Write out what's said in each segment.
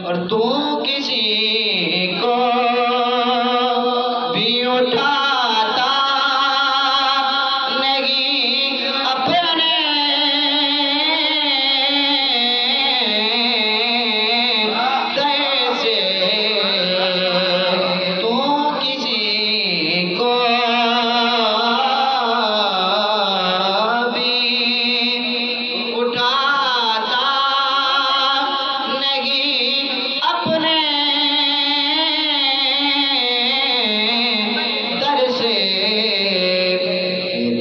और तू किसी को भी उठाता नहीं अपने दर से, तू किसी को भी उठाता नहीं अपने दर से।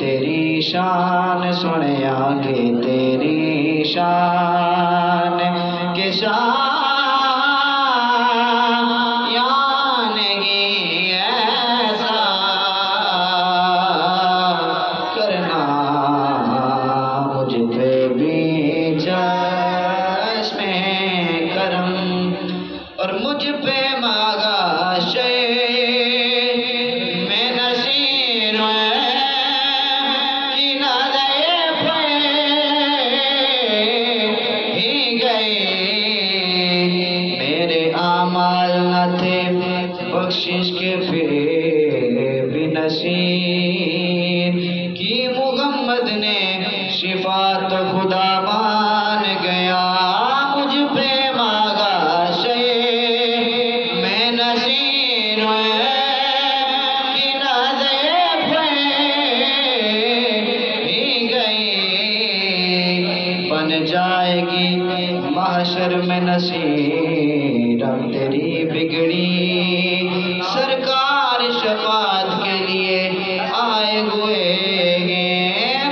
तेरी शान सुने आगे तेरी शान के साथ यानी ऐसा करना मुझ पे भी चश्मे करम और मुझ पे मांगा शे मैं नसीर की ना दे पे ही गए मेरे आमाल न थे बख्शिश के फिर भी नसीर की मुहम्मद ने शिफात खुदा मान गया मुझ पे मांगा शे मैं नसीर की ना दे पे ही गए बन जाएगी महशर में नसीर अब तेरी बिगड़ी सरकार शफात के लिए आए हुए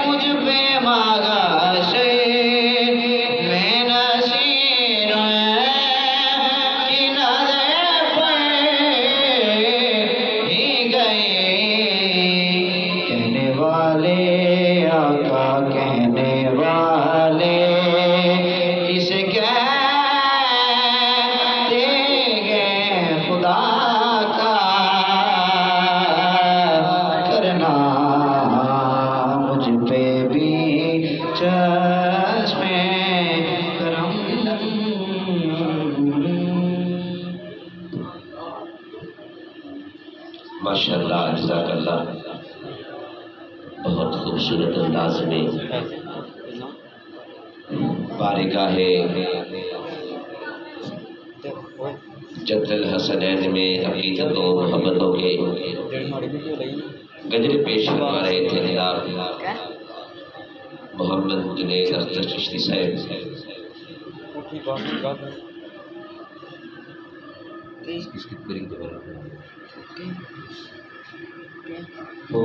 मुझ पे मांगा शे मैं नसीर की ना दे पे ही गए कहने वाले आका कहने वाले इसे कहते गए खुदा का करना मुझ पे भी चश्मे करम। माशाअल्लाह जज़ाकल्लाह, बहुत खूबसूरत अंदाज में बारगाहे जद्दुल हसनैन में अकीदतों मोहब्बतों के गजरे पेश करवा रहे थे जनाब मोहम्मद जुनैद अख्तर चिश्ती साहब।